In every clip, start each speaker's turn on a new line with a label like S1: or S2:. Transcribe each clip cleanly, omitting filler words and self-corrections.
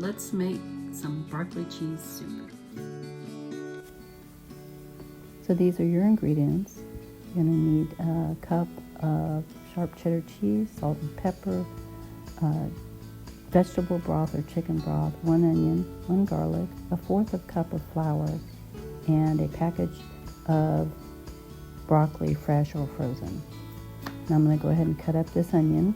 S1: let's make some broccoli cheese soup.
S2: So these are your ingredients. You're going to need a cup of sharp cheddar cheese, salt and pepper, vegetable broth or chicken broth, 1 onion, 1 garlic, a fourth of a cup of flour, and a package of broccoli, fresh or frozen. Now I'm going to go ahead and cut up this onion.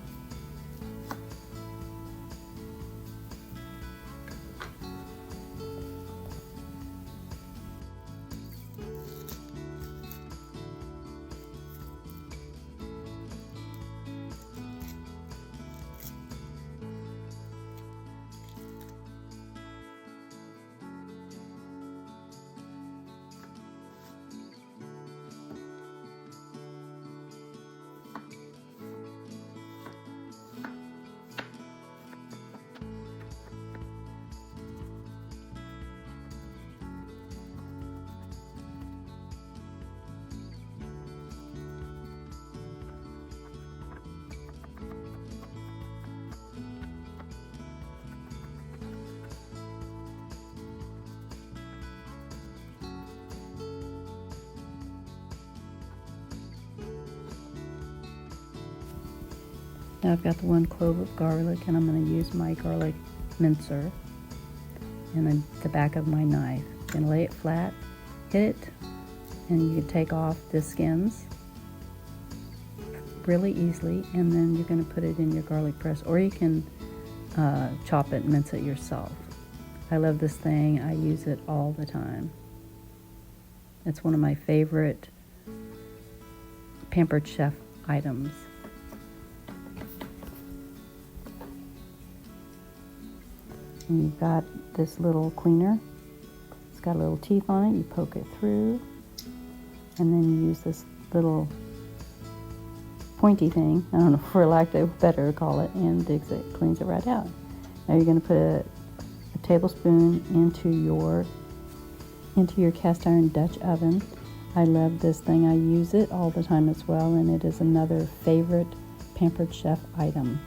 S2: Now I've got the 1 clove of garlic, and I'm going to use my garlic mincer and then the back of my knife. I'm going to lay it flat, hit it, and you can take off the skins really easily, and then you're going to put it in your garlic press, or you can chop it and mince it yourself. I love this thing. I use it all the time. It's one of my favorite Pampered Chef items. And you've got this little cleaner. It's got a little teeth on it. You poke it through, and then you use this little pointy thing, I don't know, for lack of better call it, and digs it, cleans it right out. Now you're going to put a tablespoon into your cast iron Dutch oven. I love this thing. I use it all the time as well, and it is another favorite Pampered Chef item.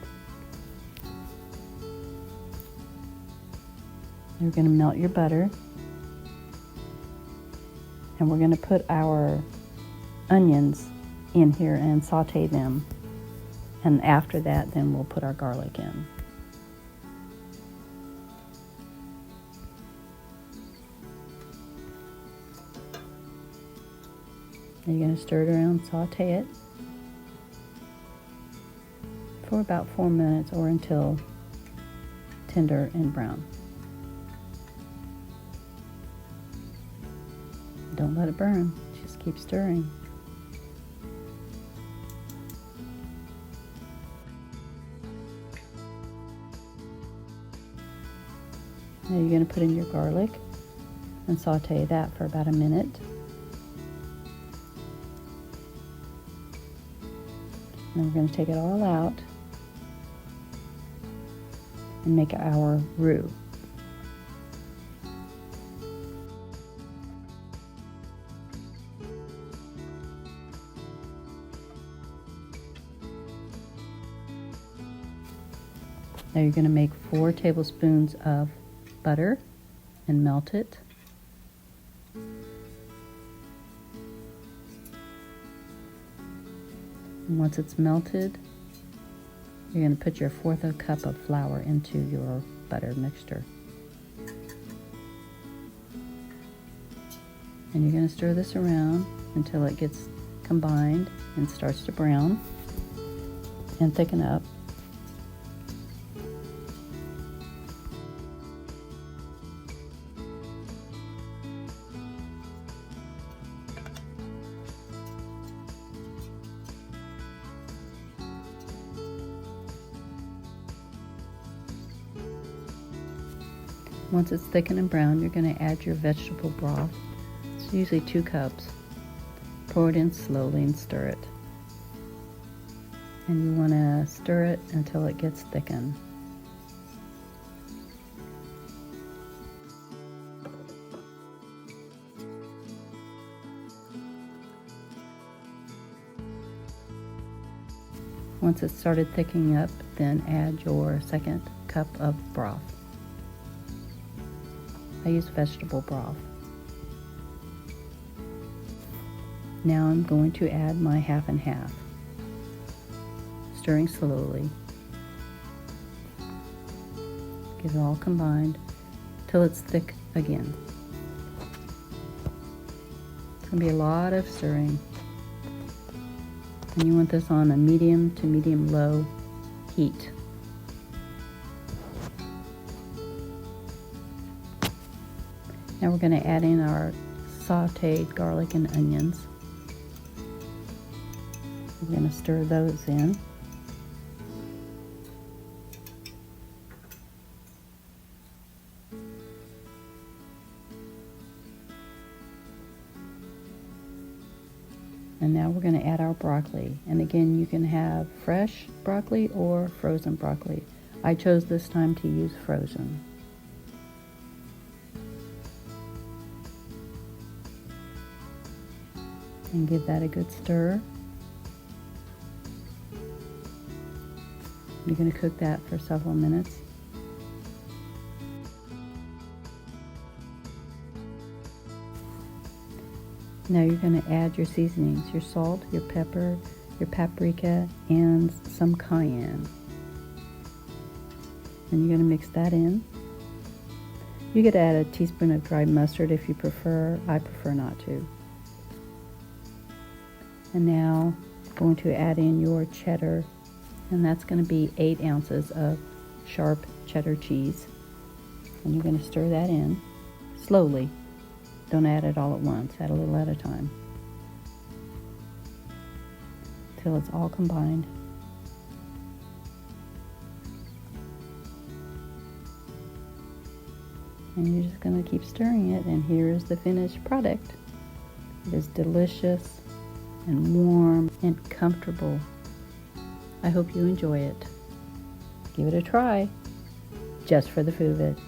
S2: You're going to melt your butter, and we're going to put our onions in here and saute them, and after that then we'll put our garlic in. You're going to stir it around, saute it for about 4 minutes or until tender and brown. Don't let it burn, just keep stirring. Now you're going to put in your garlic and saute that for about a minute. Then we're going to take it all out and make our roux. Now you're going to make 4 tablespoons of butter and melt it. And once it's melted, you're going to put your 1/4 of a cup of flour into your butter mixture. And you're going to stir this around until it gets combined and starts to brown and thicken up. Once it's thickened and brown, you're going to add your vegetable broth. It's usually 2 cups. Pour it in slowly and stir it. And you want to stir it until it gets thickened. Once it started thickening up, then add your 2nd cup of broth. I use vegetable broth. Now I'm going to add my half and half, stirring slowly. Get it all combined till it's thick again. It's going to be a lot of stirring. And you want this on a medium to medium low heat. Now we're going to add in our sauteed garlic and onions. We're going to stir those in. And now we're going to add our broccoli. And again, you can have fresh broccoli or frozen broccoli. I chose this time to use frozen. And give that a good stir. You're going to cook that for several minutes. Now you're going to add your seasonings, your salt, your pepper, your paprika, and some cayenne. And you're going to mix that in. You could add a teaspoon of dry mustard if you prefer. I prefer not to. And now I'm going to add in your cheddar, and that's going to be 8 ounces of sharp cheddar cheese. And you're going to stir that in slowly. Don't add it all at once, add a little at a time till it's all combined. And you're just going to keep stirring it, and here is the finished product. It is delicious and warm and comfortable. I hope you enjoy it. Give it a try, just for the food of it.